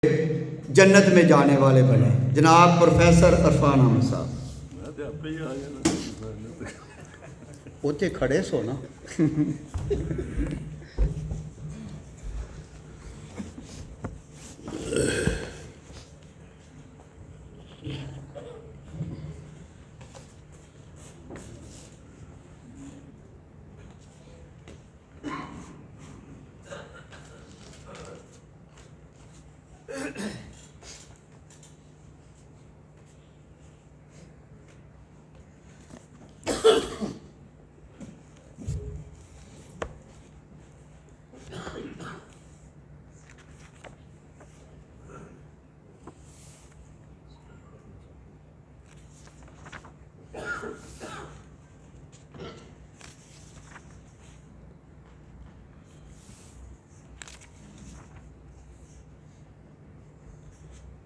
جنت میں جانے والے بنے جناب پروفیسر عرفان احمد صاحب اتنے کھڑے سو نا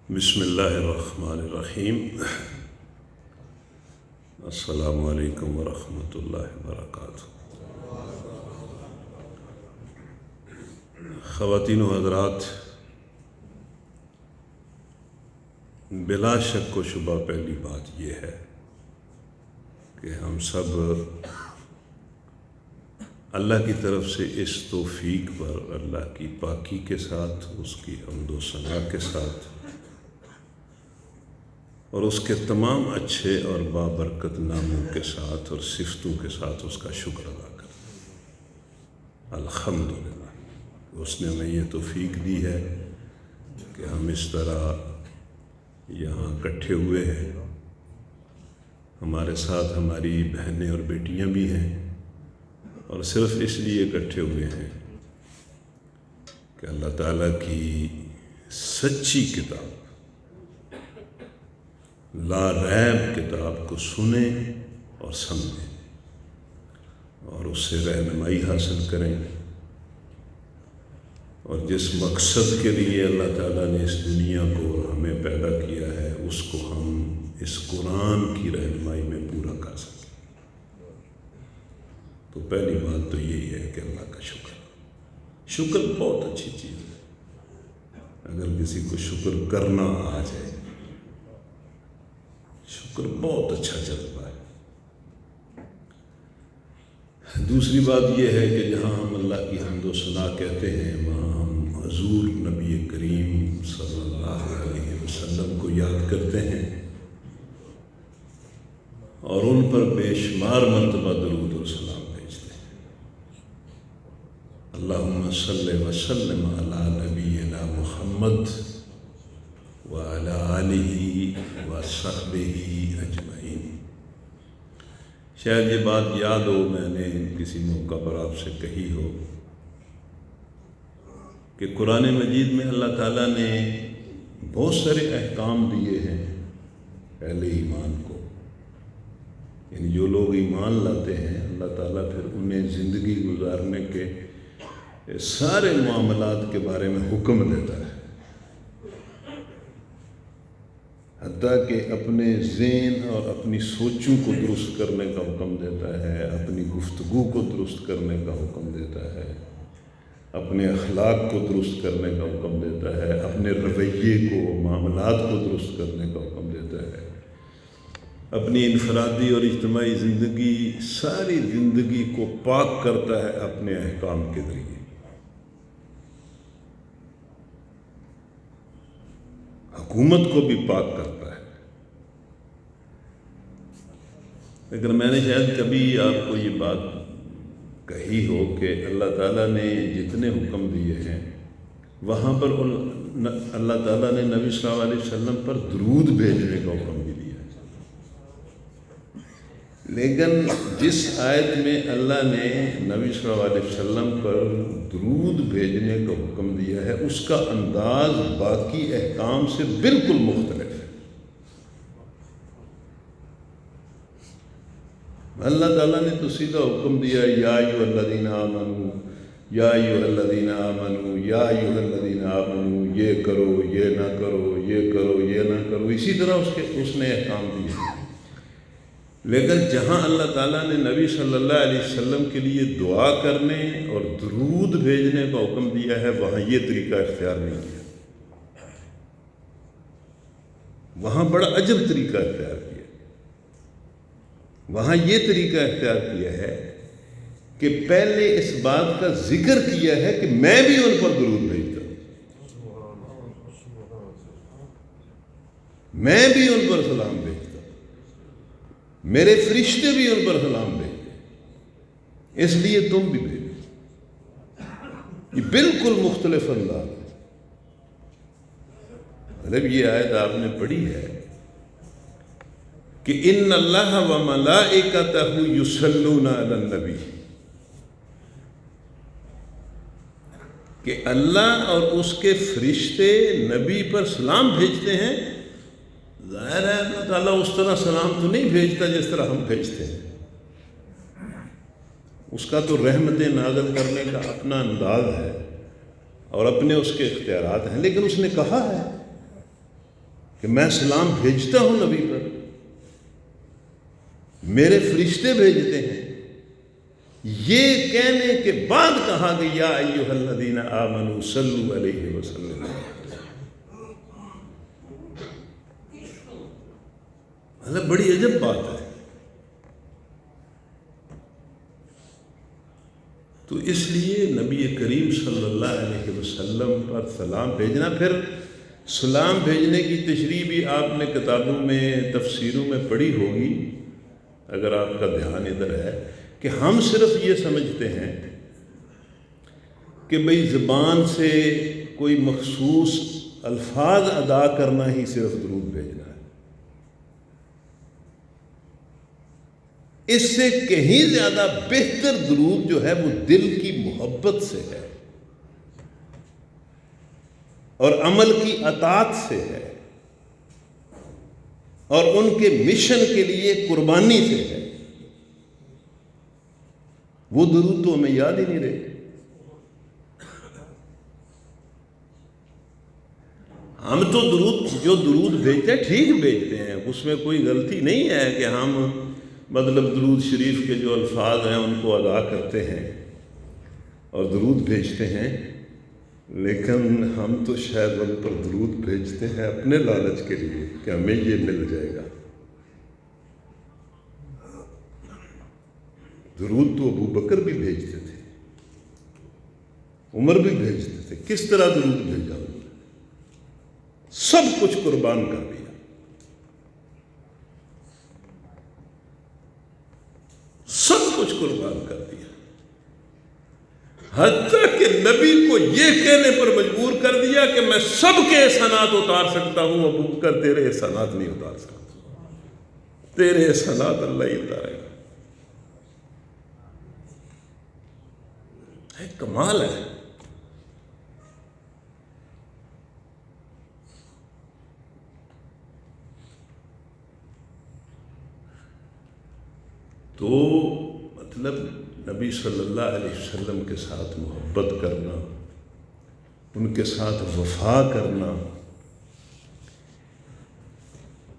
بسم اللہ الرحمن الرحیم السلام علیکم ورحمۃ اللہ وبرکاتہ۔ خواتین و حضرات، بلا شک و شبہ پہلی بات یہ ہے کہ ہم سب اللہ کی طرف سے اس توفیق پر اللہ کی پاکی کے ساتھ، اس کی حمد و ثنا کے ساتھ اور اس کے تمام اچھے اور بابرکت ناموں کے ساتھ اور صفتوں کے ساتھ اس کا شکر ادا کرتے ہیں۔ الحمدللہ اس نے ہمیں یہ توفیق دی ہے کہ ہم اس طرح یہاں اکٹھے ہوئے ہیں۔ ہمارے ساتھ ہماری بہنیں اور بیٹیاں بھی ہیں، اور صرف اس لیے اکٹھے ہوئے ہیں کہ اللہ تعالیٰ کی سچی کتاب، لا ریب کتاب کو سنیں اور سمجھیں اور اس سے رہنمائی حاصل کریں، اور جس مقصد کے لیے اللہ تعالیٰ نے اس دنیا کو اور ہمیں پیدا کیا ہے اس کو ہم اس قرآن کی رہنمائی میں پورا کر سکیں۔ تو پہلی بات تو یہی ہے کہ اللہ کا شکر بہت اچھی چیز ہے۔ اگر کسی کو شکر کرنا آ جائے، شکر بہت اچھا جذبہ ہے۔ دوسری بات یہ ہے کہ جہاں ہم اللہ کی حمد و ثنا کہتے ہیں، وہاں ہم حضور نبی کریم صلی اللہ علیہ وسلم کو یاد کرتے ہیں اور ان پر بے شمار مرتبہ درود و سلام بھیجتے ہیں۔ اللہم صلی وسلم علی نبینا محمد وعلی آلہ وصحبہ اجمعین۔ شاید یہ بات یاد ہو، میں نے کسی موقع پر آپ سے کہی ہو کہ قرآن مجید میں اللہ تعالیٰ نے بہت سارے احکام دیے ہیں اہل ایمان کو، یعنی جو لوگ ایمان لاتے ہیں اللہ تعالیٰ پھر انہیں زندگی گزارنے کے سارے معاملات کے بارے میں حکم دیتا ہے، حتیٰ کہ اپنے ذہن اور اپنی سوچوں کو درست کرنے کا حکم دیتا ہے، اپنی گفتگو کو درست کرنے کا حکم دیتا ہے، اپنے اخلاق کو درست کرنے کا حکم دیتا ہے، اپنے رویے کو، معاملات کو درست کرنے کا حکم دیتا ہے، اپنی انفرادی اور اجتماعی زندگی، ساری زندگی کو پاک کرتا ہے اپنے احکام کے ذریعے۔ حکومت کو بھی پاک کرتا ہے۔ لیکن میں نے شاید کبھی آپ کو یہ بات کہی ہو کہ اللہ تعالیٰ نے جتنے حکم دیے ہیں وہاں پر اللہ تعالیٰ نے نبی صلی اللہ علیہ وسلم پر درود بھیجنے کا حکم بھی دیا ہے، لیکن جس آیت میں اللہ نے نبی صلی اللہ علیہ وسلم پر درود بھیجنے کا حکم دیا ہے اس کا انداز باقی احکام سے بالکل مختلف ہے۔ اللہ تعالیٰ نے تو سیدھا حکم دیا، یا ایھا الذین آمنوا، یا ایھا الذین آمنوا، یا ایھا الذین آمنوا، یہ کرو، یہ نہ کرو، یہ کرو، یہ نہ کرو، اسی طرح اس نے احکام دیے۔ لیکن جہاں اللہ تعالیٰ نے نبی صلی اللہ علیہ وسلم کے لیے دعا کرنے اور درود بھیجنے کا حکم دیا ہے وہاں یہ طریقہ اختیار نہیں کیا۔ وہاں بڑا عجب طریقہ اختیار کیا، وہاں یہ طریقہ اختیار کیا ہے کہ پہلے اس بات کا ذکر کیا ہے کہ میں بھی ان پر درود بھیجتا ہوں، میں بھی ان پر سلام بھیجتا ہوں، میرے فرشتے بھی ان پر سلام بھیجتے ہیں، اس لیے تم بھی بھیجو۔ یہ بالکل مختلف انداز ہے۔ مطلب یہ آیت آپ نے پڑھی ہے کہ ان اللہ و ملائکتہ یصلون علی النبی، کہ اللہ اور اس کے فرشتے نبی پر سلام بھیجتے ہیں۔ ظاہر ہے اللہ تعالیٰ اس طرح سلام تو نہیں بھیجتا جس طرح ہم بھیجتے ہیں، اس کا تو رحمتیں نازل کرنے کا اپنا انداز ہے اور اپنے اس کے اختیارات ہیں، لیکن اس نے کہا ہے کہ میں سلام بھیجتا ہوں نبی پر، میرے فرشتے بھیجتے ہیں۔ یہ کہنے کے بعد کہا کہ یا ایھا الذین آمنوا صلوا علیہ وسلم، مطلب بڑی عجب بات ہے۔ تو اس لیے نبی کریم صلی اللہ علیہ وسلم پر سلام بھیجنا، پھر سلام بھیجنے کی تشریح بھی آپ نے کتابوں میں تفسیروں میں پڑھی ہوگی اگر آپ کا دھیان ادھر ہے، کہ ہم صرف یہ سمجھتے ہیں کہ بھئی زبان سے کوئی مخصوص الفاظ ادا کرنا ہی صرف درود بھیجنا ہے۔ اس سے کہیں زیادہ بہتر درود جو ہے وہ دل کی محبت سے ہے اور عمل کی اطاعت سے ہے اور ان کے مشن کے لیے قربانی سے ہے۔ وہ درود تو ہمیں یاد ہی نہیں رہے۔ ہم تو جو درود بھیجتے ہیں ٹھیک بھیجتے ہیں، اس میں کوئی غلطی نہیں ہے کہ ہم مطلب درود شریف کے جو الفاظ ہیں ان کو ادا کرتے ہیں اور درود بھیجتے ہیں، لیکن ہم تو شاید ان پر درود بھیجتے ہیں اپنے لالچ کے لیے کہ ہمیں یہ مل جائے گا۔ درود تو ابو بکر بھی بھیجتے تھے، عمر بھی بھیجتے تھے۔ کس طرح درود بھیجا؟ سب کچھ قربان کر دیا، سب کچھ قربان کر دیا، حتیٰ کہ نبی کو یہ کہنے پر مجبور کر دیا کہ میں سب کے احسانات اتار سکتا ہوں، ابو بکر تیرے احسانات نہیں اتار سکتا، تیرے احسانات اللہ ہی اتارے گا۔ کمال ہے۔ تو مطلب نبی صلی اللہ علیہ وسلم کے ساتھ محبت کرنا، ان کے ساتھ وفا کرنا،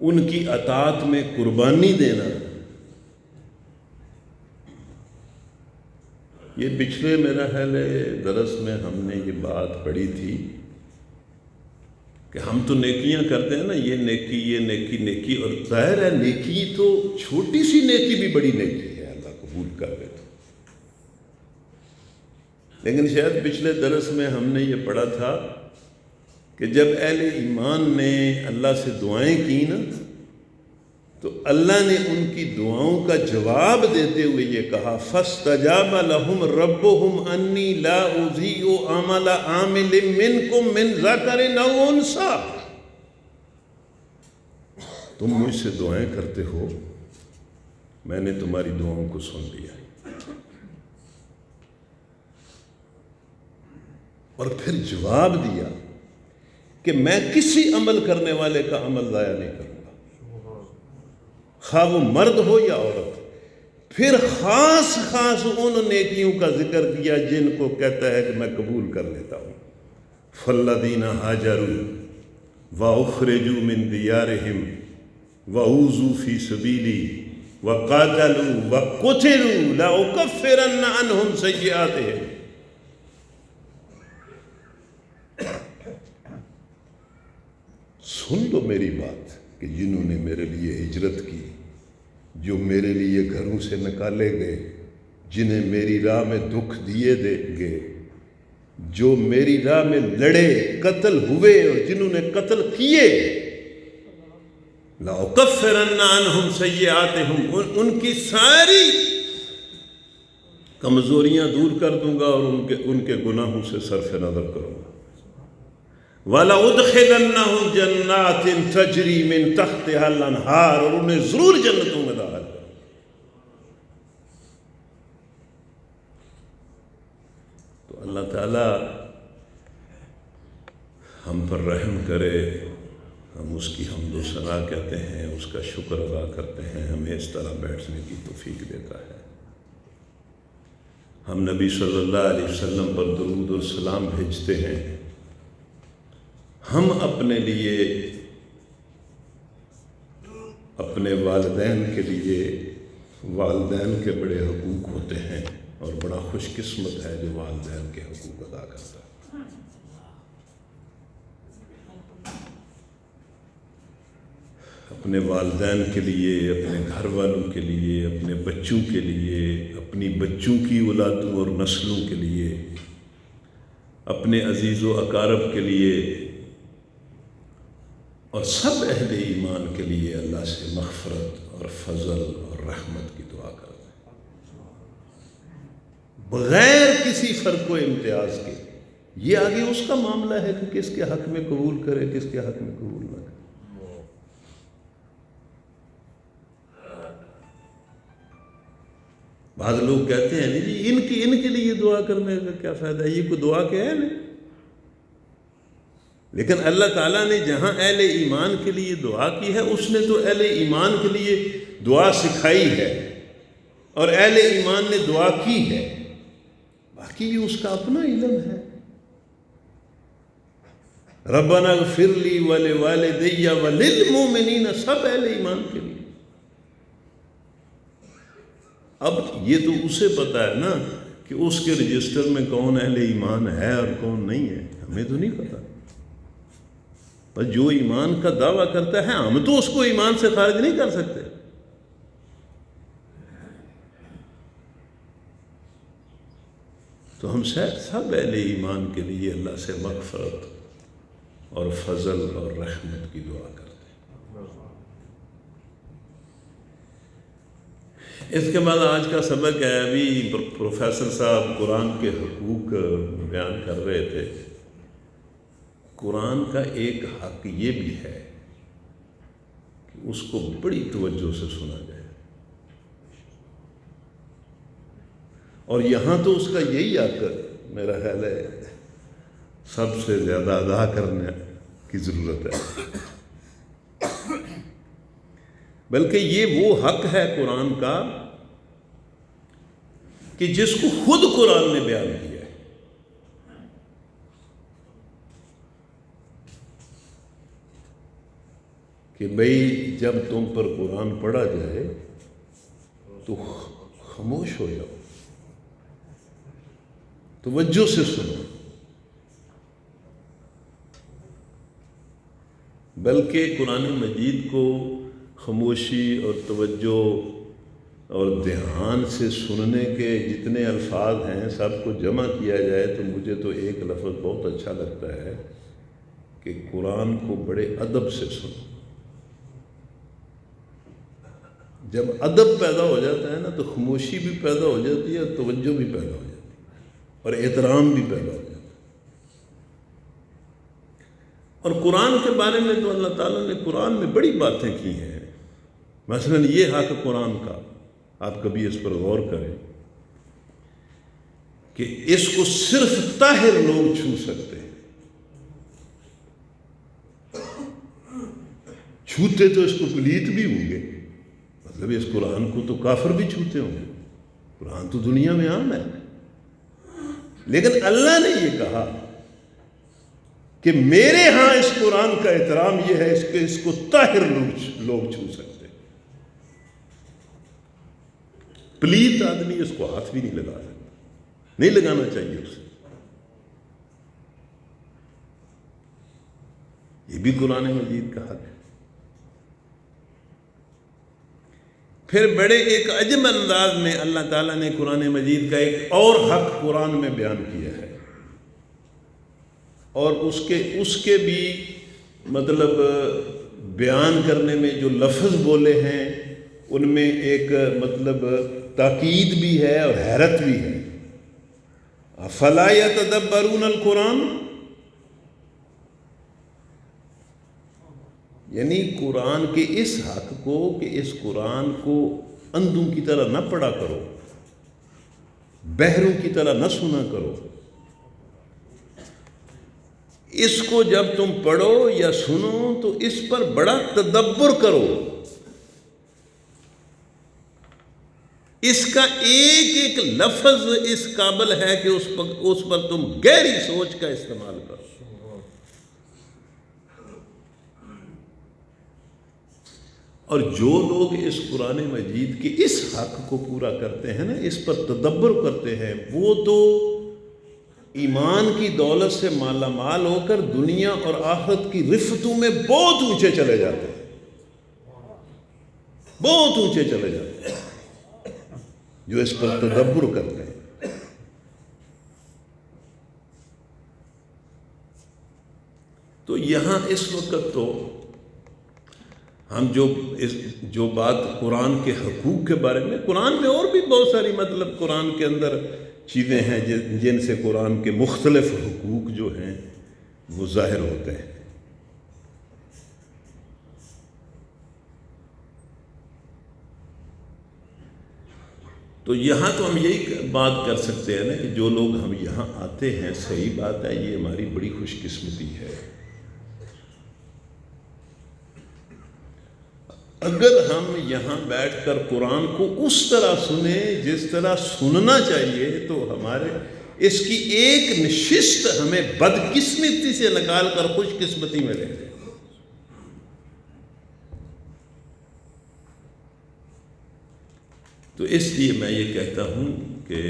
ان کی اطاعت میں قربانی دینا، یہ پچھلے میرا خیال ہے درس میں ہم نے یہ بات پڑھی تھی کہ ہم تو نیکیاں کرتے ہیں نا، یہ نیکی، یہ نیکی، نیکی، اور ظاہر ہے نیکی تو چھوٹی سی نیکی بھی بڑی نیکی ہے، اللہ قبول کر لے تو۔ لیکن شاید پچھلے درس میں ہم نے یہ پڑھا تھا کہ جب اہل ایمان نے اللہ سے دعائیں کی نا، تو اللہ نے ان کی دعاؤں کا جواب دیتے ہوئے یہ کہا فَاسْتَجَابَ لَهُمْ رَبُّهُمْ أَنِّي لَا أُضِيعُ عَمَلَ عَامِلٍ مِّنكُم مِّن ذَكَرٍ أَوْ أُنثَىٰ، تم مجھ سے دعائیں کرتے ہو، میں نے تمہاری دعاؤں کو سن لیا، اور پھر جواب دیا کہ میں کسی عمل کرنے والے کا عمل ضائع نہیں کروں، خواہ وہ مرد ہو یا عورت۔ پھر خاص ان نیکیوں کا ذکر کیا جن کو کہتا ہے کہ میں قبول کر لیتا ہوں۔ فَالَّذِينَ هَاجَرُوا وَأُخْرِجُوا مِن دِيَارِهِمْ وَأُوذُوا فِي سَبِيلِي وَقَاتَلُوا وَقُتِلُوا لَأُكَفِّرَنَّ عَنْهُمْ سَيِّئَاتِهِمْ، سن لو میری بات، کہ جنہوں نے میرے لیے ہجرت کی، جو میرے لیے گھروں سے نکالے گئے، جنہیں میری راہ میں دکھ دیے گئے، جو میری راہ میں لڑے، قتل ہوئے اور جنہوں نے قتل کیے، لَأُكَفِّرَنَّ عَنْهُمْ سَيِّئَاتِهُمْ، ان کی ساری کمزوریاں دور کر دوں گا اور ان کے گناہوں سے صرف نظر کروں گا۔ وَلَأُدْخِلَنَّهُمْ جَنَّاتٍ تَجْرِي مِن تَحْتِهَا الْأَنْهَارُ، اور انہیں ضرور جنتوں میں داخل کروں۔ تو اللہ تعالیٰ ہم پر رحم کرے، ہم اس کی حمد و ثنا کہتے ہیں، اس کا شکر ادا کرتے ہیں، ہمیں اس طرح بیٹھنے کی توفیق دیتا ہے۔ ہم نبی صلی اللہ علیہ وسلم پر درود و سلام بھیجتے ہیں۔ ہم اپنے لیے، اپنے والدین کے لیے، والدین کے بڑے حقوق ہوتے ہیں، اور بڑا خوش قسمت ہے جو والدین کے حقوق ادا کرتا ہے۔ اپنے والدین کے لیے، اپنے گھر والوں کے لیے، اپنے بچوں کے لیے، اپنی بچوں کی اولادوں اور نسلوں کے لیے، اپنے عزیز و اقارب کے لیے اور سب اہل ایمان کے لیے اللہ سے مغفرت اور فضل اور رحمت کی دعا کرتے ہیں، بغیر کسی فرق و امتیاز کے۔ یہ آگے اس کا معاملہ ہے کہ کس کے حق میں قبول کرے، کس کے حق میں قبول نہ کرے۔ بعض لوگ کہتے ہیں جی ان کے لیے دعا کرنے کا کیا فائدہ ہے، یہ کوئی دعا کے ہے نہیں۔ لیکن اللہ تعالیٰ نے جہاں اہل ایمان کے لیے دعا کی ہے، اس نے تو اہل ایمان کے لیے دعا سکھائی ہے اور اہل ایمان نے دعا کی ہے، باقی یہ اس کا اپنا علم ہے۔ ربنا اغفر لی ولوالدی وللمؤمنین، سب اہل ایمان کے لیے۔ اب یہ تو اسے پتا ہے نا کہ اس کے رجسٹر میں کون اہل ایمان ہے اور کون نہیں ہے، ہمیں تو نہیں پتا۔ پر جو ایمان کا دعویٰ کرتا ہے، ہم تو اس کو ایمان سے خارج نہیں کر سکتے۔ تو ہم سب اہل ایمان کے لیے اللہ سے مغفرت اور فضل اور رحمت کی دعا کرتے ہیں۔ اس کے بعد آج کا سبق ہے، ابھی پروفیسر صاحب قرآن کے حقوق بیان کر رہے تھے۔ قرآن کا ایک حق یہ بھی ہے کہ اس کو بڑی توجہ سے سنا جائے، اور یہاں تو اس کا یہی حق میرا خیال ہے سب سے زیادہ ادا کرنے کی ضرورت ہے، بلکہ یہ وہ حق ہے قرآن کا کہ جس کو خود قرآن نے بیان کیا ہے۔ کہ بھئی جب تم پر قرآن پڑھا جائے تو خاموش ہو جاؤ، توجہ سے سنو، بلکہ قرآن مجید کو خاموشی اور توجہ اور دھیان سے سننے کے جتنے الفاظ ہیں سب کو جمع کیا جائے تو مجھے تو ایک لفظ بہت اچھا لگتا ہے کہ قرآن کو بڑے ادب سے سنو۔ جب ادب پیدا ہو جاتا ہے نا تو خاموشی بھی پیدا ہو جاتی ہے اور توجہ بھی پیدا ہو جاتی ہے اور احترام بھی پیدا ہو جاتا ہے۔ اور قرآن کے بارے میں تو اللہ تعالیٰ نے قرآن میں بڑی باتیں کی ہیں، مثلا یہ حق قرآن کا، آپ کبھی اس پر غور کریں کہ اس کو صرف طاہر لوگ چھو سکتے ہیں، چھوتے تو اس کو پلیت بھی ہوں گے، مطلب اس قرآن کو تو کافر بھی چھوتے ہوں گے، قرآن تو دنیا میں عام ہے، لیکن اللہ نے یہ کہا کہ میرے ہاں اس قرآن کا احترام یہ ہے کہ اس کو طاہر لوگ چھو سکتے ہیں، پلیت آدمی اس کو ہاتھ بھی نہیں لگا سکتا، نہیں لگانا چاہیے اسے۔ یہ بھی قرآن مجید کا حق ہے۔ پھر بڑے ایک عجب انداز میں اللہ تعالیٰ نے قرآن مجید کا ایک اور حق قرآن میں بیان کیا ہے، اور اس کے بھی مطلب بیان کرنے میں جو لفظ بولے ہیں ان میں ایک مطلب تاکید بھی ہے اور حیرت بھی ہے۔ افلا یتدبرون القرآن، یعنی قرآن کے اس حق کو کہ اس قرآن کو اندھوں کی طرح نہ پڑھا کرو، بہروں کی طرح نہ سنا کرو، اس کو جب تم پڑھو یا سنو تو اس پر بڑا تدبر کرو، اس کا ایک ایک لفظ اس قابل ہے کہ اس پر تم گہری سوچ کا استعمال کرو۔ اور جو لوگ اس قرآن مجید کے اس حق کو پورا کرتے ہیں نا، اس پر تدبر کرتے ہیں، وہ تو ایمان کی دولت سے مالا مال ہو کر دنیا اور آخرت کی رفتوں میں بہت اونچے چلے جاتے ہیں، بہت اونچے چلے جاتے ہیں جو اس پر تدبر کرتے ہیں۔ تو یہاں اس وقت تو ہم جو بات قرآن کے حقوق کے بارے میں، قرآن میں اور بھی بہت ساری مطلب قرآن کے اندر چیزیں ہیں جن سے قرآن کے مختلف حقوق جو ہیں وہ ظاہر ہوتے ہیں۔ تو یہاں تو ہم یہی بات کر سکتے ہیں نا کہ جو لوگ ہم یہاں آتے ہیں، صحیح بات ہے، یہ ہماری بڑی خوش قسمتی ہے۔ اگر ہم یہاں بیٹھ کر قرآن کو اس طرح سنیں جس طرح سننا چاہیے تو ہمارے اس کی ایک نشست ہمیں بدقسمتی سے نکال کر خوش قسمتی میں لے جائے۔ تو اس لیے میں یہ کہتا ہوں کہ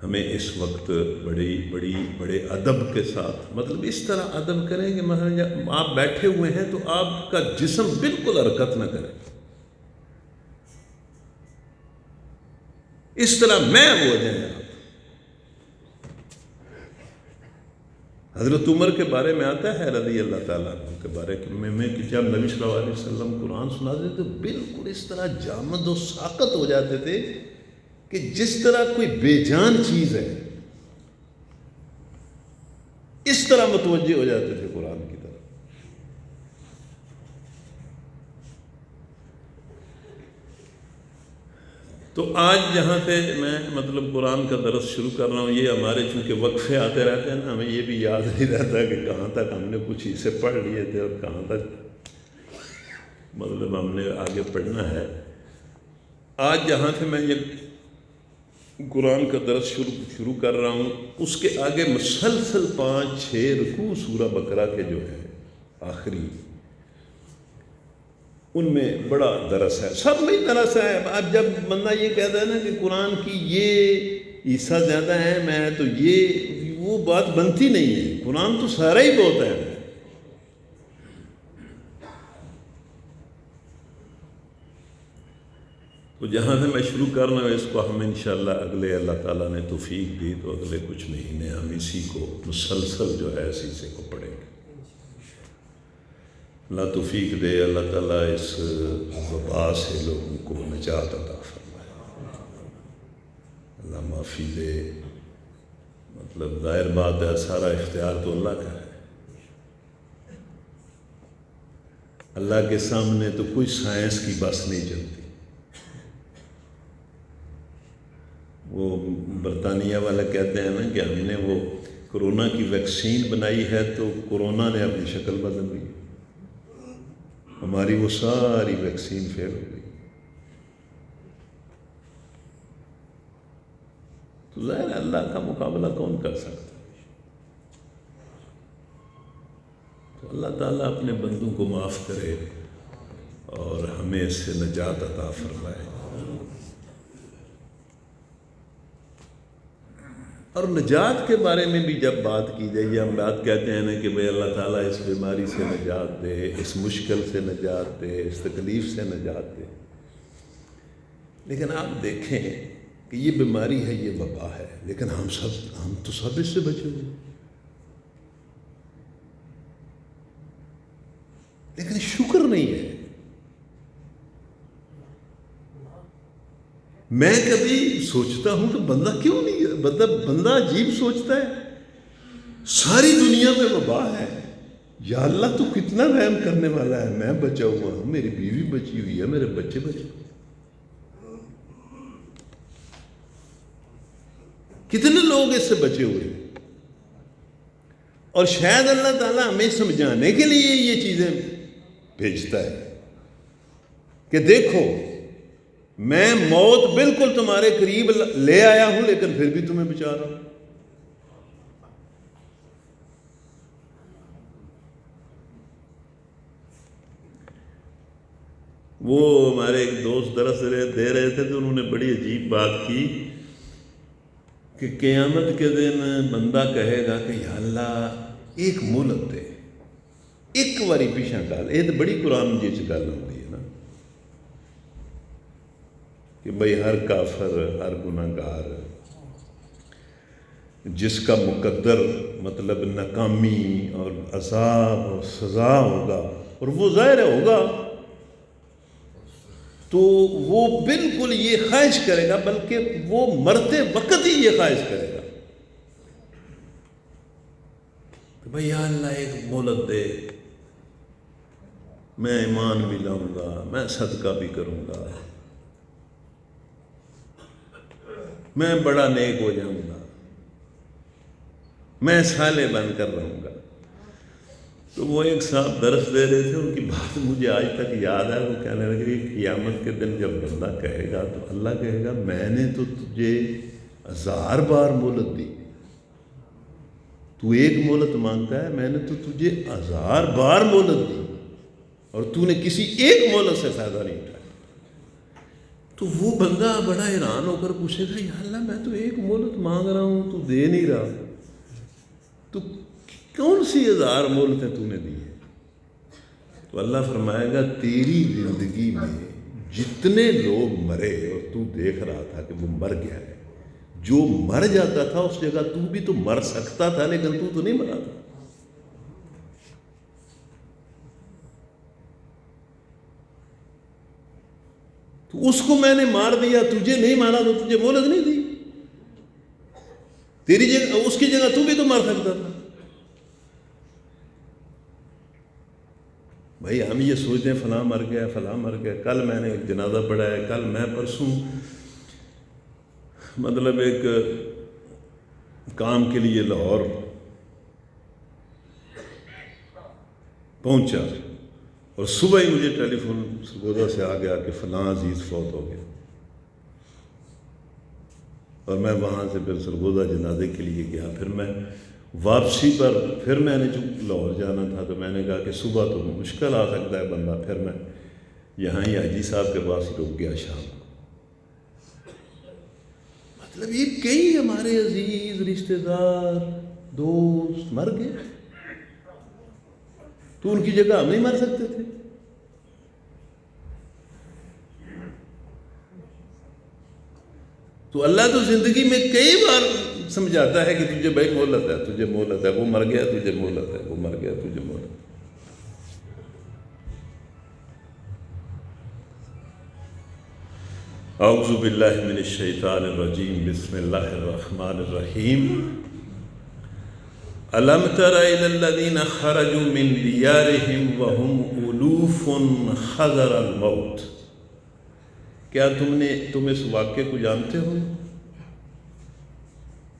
ہمیں اس وقت بڑے ادب کے ساتھ، مطلب اس طرح ادب کریں کہ مثلا جب آپ بیٹھے ہوئے ہیں تو آپ کا جسم بالکل حرکت نہ کرے، اس طرح میں ہو جائیں آپ۔ حضرت عمر کے بارے میں آتا ہے رضی اللہ تعالیٰ عنہ کے بارے میں کہ جب نبی صلی اللہ علیہ وسلم قرآن سناتے تو بالکل اس طرح جامد و ساقط ہو جاتے تھے کہ جس طرح کوئی بے جان چیز ہے، اس طرح متوجہ ہو جاتے تھے قرآن کی طرف۔ تو آج جہاں سے میں مطلب قرآن کا درس شروع کر رہا ہوں، یہ ہمارے چونکہ وقفے آتے رہتے ہیں نا، ہمیں یہ بھی یاد نہیں رہتا کہ کہاں تک ہم نے کچھ اسے پڑھ لیے تھے اور کہاں تک مطلب ہم نے آگے پڑھنا ہے۔ آج جہاں سے میں یہ قرآن کا درس شروع کر رہا ہوں، اس کے آگے مسلسل 5-6 رکوع سورہ بقرہ کے جو ہے آخری، ان میں بڑا درس ہے، سب میں درس ہے۔ اب جب بندہ یہ کہتا ہے نا کہ قرآن کی یہ حصہ زیادہ ہے میں تو یہ وہ بات بنتی نہیں ہے، قرآن تو سارا ہی بہت ہے۔ تو جہاں سے میں شروع کر رہا ہوں اس کو ہم انشاءاللہ اگلے اللہ تعالیٰ نے توفیق دی تو اگلے کچھ مہینے ہم اسی کو مسلسل جو ہے اسی سے کو پڑھیں گے۔ اللہ توفیق دے، اللہ تعالیٰ اس وبا سے لوگوں کو نجات عطا فرمائے، اللہ معافی دے۔ مطلب ظاہر بات ہے سارا اختیار تو اللہ کا ہے، اللہ کے سامنے تو کوئی سائنس کی بس نہیں چلتی۔ وہ برطانیہ والا کہتے ہیں نا کہ ہم نے وہ کرونا کی ویکسین بنائی ہے تو کرونا نے اپنی شکل بدل لی، ہماری وہ ساری ویکسین فیل ہو گئی۔ تو ظاہر ہے اللہ کا مقابلہ کون کر سکتا ہے؟ تو اللہ تعالیٰ اپنے بندوں کو معاف کرے اور ہمیں اس سے نجات عطا فرمائے۔ اور نجات کے بارے میں بھی جب بات کی جائے، یہ ہم بات کہتے ہیں نا کہ بھئی اللہ تعالیٰ اس بیماری سے نجات دے، اس مشکل سے نجات دے، اس تکلیف سے نجات دے۔ لیکن آپ دیکھیں کہ یہ بیماری ہے، یہ وبا ہے، لیکن ہم تو سب اس سے بچے ہوئے، لیکن شکر نہیں ہے۔ میں کبھی سوچتا ہوں کہ بندہ کیوں نہیں ہے، بندہ عجیب سوچتا ہے، ساری دنیا میں وبا ہے، یا اللہ تو کتنا رحم کرنے والا ہے، میں بچا ہوا ہوں، میری بیوی بچی ہوئی ہے، میرے بچے بچے ہوئے، کتنے لوگ اس سے بچے ہوئے ہیں۔ اور شاید اللہ تعالیٰ ہمیں سمجھانے کے لیے یہ چیزیں بھیجتا ہے کہ دیکھو میں موت بالکل تمہارے قریب لے آیا ہوں، لیکن پھر بھی تمہیں بچا رہا ہوں۔ وہ ہمارے ایک دوست درس دے رہے تھے تو انہوں نے بڑی عجیب بات کی کہ قیامت کے دن بندہ کہے گا کہ یا اللہ ایک مہلت دے، ایک واری پیچھا ڈال۔ یہ تو بڑی قرآن جی چ گل ہوتی ہے نا کہ بھئی ہر کافر، ہر گناہ گار جس کا مقدر مطلب ناکامی اور عذاب اور سزا ہوگا، اور وہ ظاہر ہوگا، تو وہ بالکل یہ خواہش کرے گا، بلکہ وہ مرتے وقت ہی یہ خواہش کرے گا کہ بھئی یا اللہ ایک مہلت دے، میں ایمان بھی لاؤں گا، میں صدقہ بھی کروں گا، میں بڑا نیک ہو جاؤں گا، میں صالح بن کر رہوں گا۔ تو وہ ایک صاحب درس دے رہے تھے، ان کی بات مجھے آج تک یاد ہے۔ وہ کہنے لگے کہ قیامت کے دن جب بندہ کہے گا تو اللہ کہے گا میں نے تو تجھے 1000 بار مہلت دی، تو ایک مہلت مانگتا ہے، میں نے تو تجھے 1000 بار مہلت دی اور تو نے کسی ایک مہلت سے فائدہ نہیں اٹھایا۔ تو وہ بندہ بڑا حیران ہو کر پوچھے گا یا اللہ میں تو ایک مہلت مانگ رہا ہوں تو دے نہیں رہا، تو کون سی 1000 مہلتیں تو نے دی ہیں؟ تو اللہ فرمائے گا تیری زندگی میں جتنے لوگ مرے اور تو دیکھ رہا تھا کہ وہ مر گیا ہے، جو مر جاتا تھا اس جگہ تو بھی تو مر سکتا تھا، لیکن تو نہیں مرا تھا۔ تو اس کو میں نے مار دیا، تجھے نہیں مارا تو تجھے مہلت نہیں دی، تیری جگہ اس کی جگہ تو بھی تو مر سکتا تھا۔ بھائی ہم یہ سوچتے ہیں فلاں مر گیا، فلاں مر گیا، کل میں نے ایک جنازہ پڑھا ہے، کل میں پرسوں مطلب ایک کام کے لیے لاہور پہنچا اور صبح ہی مجھے ٹیلی فون سرگودا سے آ گیا کہ فلاں عزیز فوت ہو گیا، اور میں وہاں سے پھر سرگودا جنازے کے لیے گیا۔ پھر میں واپسی پر پھر میں نے جو لاہور جانا تھا تو میں نے کہا کہ صبح تو مشکل آ سکتا ہے بندہ، پھر میں یہاں ہی حاجی صاحب کے پاس رک گیا شام کو۔ مطلب یہ کئی ہمارے عزیز رشتہ دار دوست مر گئے، تو ان کی جگہ ہم نہیں مر سکتے تھے؟ تو اللہ تو زندگی میں کئی بار سمجھاتا ہے کہ تجھے بھائی مہلت ہے، تجھے مہلت ہے، وہ مر گیا تجھے مہلت ہے، وہ مر گیا تجھے مہلت ہے۔ اعوذ باللہ من الشیطان الرجیم، بسم اللہ الرحمن الرحیم۔ الم تر الی الذین خرجوا من دیارہم وہم الوف حذر الموت۔ کیا تم اس واقعے کو جانتے ہو؟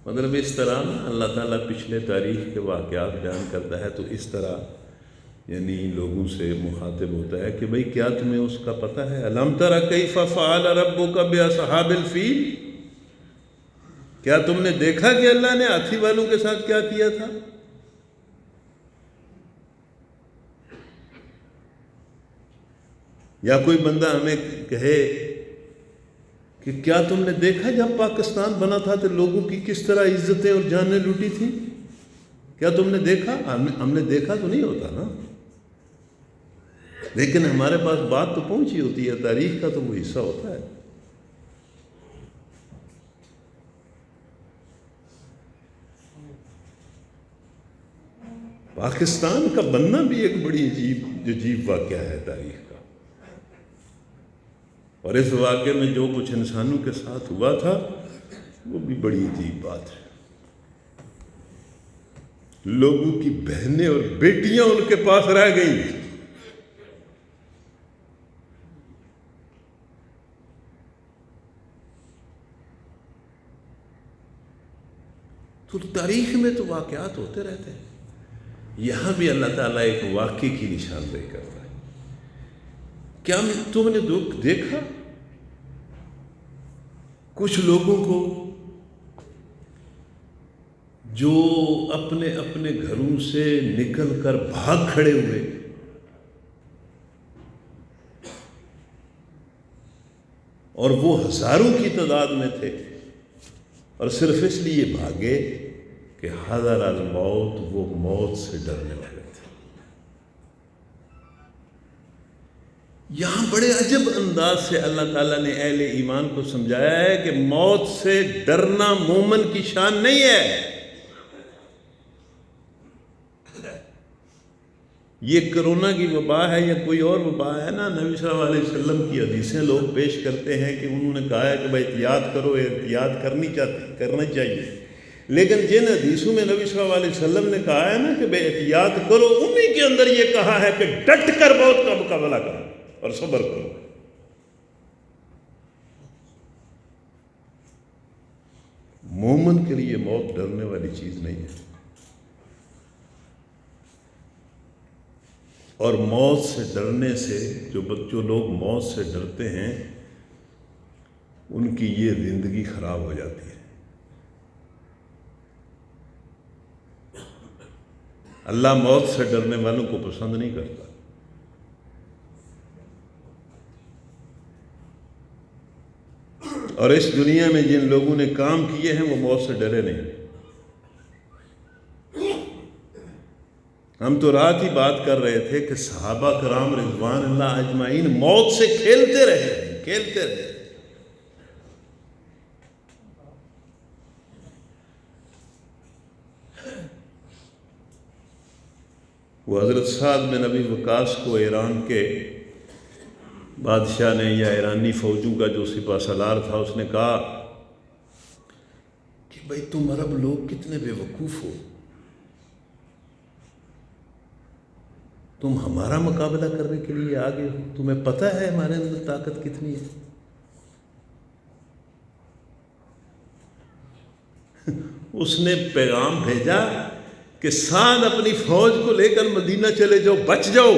مطلب اس طرح نا اللہ تعالیٰ پچھلے تاریخ کے واقعات بیان کرتا ہے تو اس طرح یعنی لوگوں سے مخاطب ہوتا ہے کہ بھئی کیا تمہیں اس کا پتہ ہے؟ الم تر کیف فعل ربک باصحاب الفیل، کیا تم نے دیکھا کہ اللہ نے ہاتھی والوں کے ساتھ کیا کیا تھا؟ یا کوئی بندہ ہمیں کہے کہ کیا تم نے دیکھا جب پاکستان بنا تھا تو لوگوں کی کس طرح عزتیں اور جانیں لوٹی تھیں؟ کیا تم نے دیکھا؟ ہم نے دیکھا تو نہیں ہوتا نا، لیکن ہمارے پاس بات تو پہنچی ہوتی ہے، تاریخ کا تو وہ حصہ ہوتا ہے۔ پاکستان کا بننا بھی ایک بڑی عجیب واقعہ ہے تاریخ کا، اور اس واقعے میں جو کچھ انسانوں کے ساتھ ہوا تھا وہ بھی بڑی عجیب بات ہے۔ لوگوں کی بہنیں اور بیٹیاں ان کے پاس رہ گئیں، تو تاریخ میں تو واقعات ہوتے رہتے ہیں۔ یہاں بھی اللہ تعالیٰ ایک واقعے کی نشاندہی کرتا ہے۔ کیا تم نے دیکھا کچھ لوگوں کو جو اپنے اپنے گھروں سے نکل کر بھاگ کھڑے ہوئے، اور وہ ہزاروں کی تعداد میں تھے، اور صرف اس لیے بھاگے کہ حذر الموت، وہ موت سے ڈرنے والے تھے۔ یہاں بڑے عجب انداز سے اللہ تعالیٰ نے اہل ایمان کو سمجھایا ہے کہ موت سے ڈرنا مومن کی شان نہیں ہے۔ یہ کرونا کی وبا ہے یا کوئی اور وبا ہے نا، نبی صلی اللہ علیہ وسلم کی حدیثیں لوگ پیش کرتے ہیں کہ انہوں نے کہا ہے کہ بھائی احتیاط کرو، احتیاط کرنا چاہیے، لیکن جن حدیثوں میں نبی صلی اللہ علیہ وسلم نے کہا ہے نا کہ بھائی احتیاط کرو، انہی کے اندر یہ کہا ہے کہ ڈٹ کر موت کا مقابلہ کرو اور صبر کرو۔ مومن کے لیے موت ڈرنے والی چیز نہیں ہے، اور موت سے ڈرنے سے جو لوگ موت سے ڈرتے ہیں ان کی یہ زندگی خراب ہو جاتی ہے۔ اللہ موت سے ڈرنے والوں کو پسند نہیں کرتا۔ اور اس دنیا میں جن لوگوں نے کام کیے ہیں وہ موت سے ڈرے نہیں۔ ہم تو رات ہی بات کر رہے تھے کہ صحابہ کرام رضوان اللہ اجمعین موت سے کھیلتے رہے۔ وہ حضرت سعد بن ابی وقاص کو ایران کے بادشاہ نے یا ایرانی فوجوں کا جو سپہ سالار تھا اس نے کہا کہ بھائی تم عرب لوگ کتنے بے وقوف ہو، تم ہمارا مقابلہ کرنے کے لیے آگے ہو، تمہیں پتہ ہے ہمارے اندر طاقت کتنی ہے؟ اس نے پیغام بھیجا کہ سعد اپنی فوج کو لے کر مدینہ چلے جاؤ، بچ جاؤ،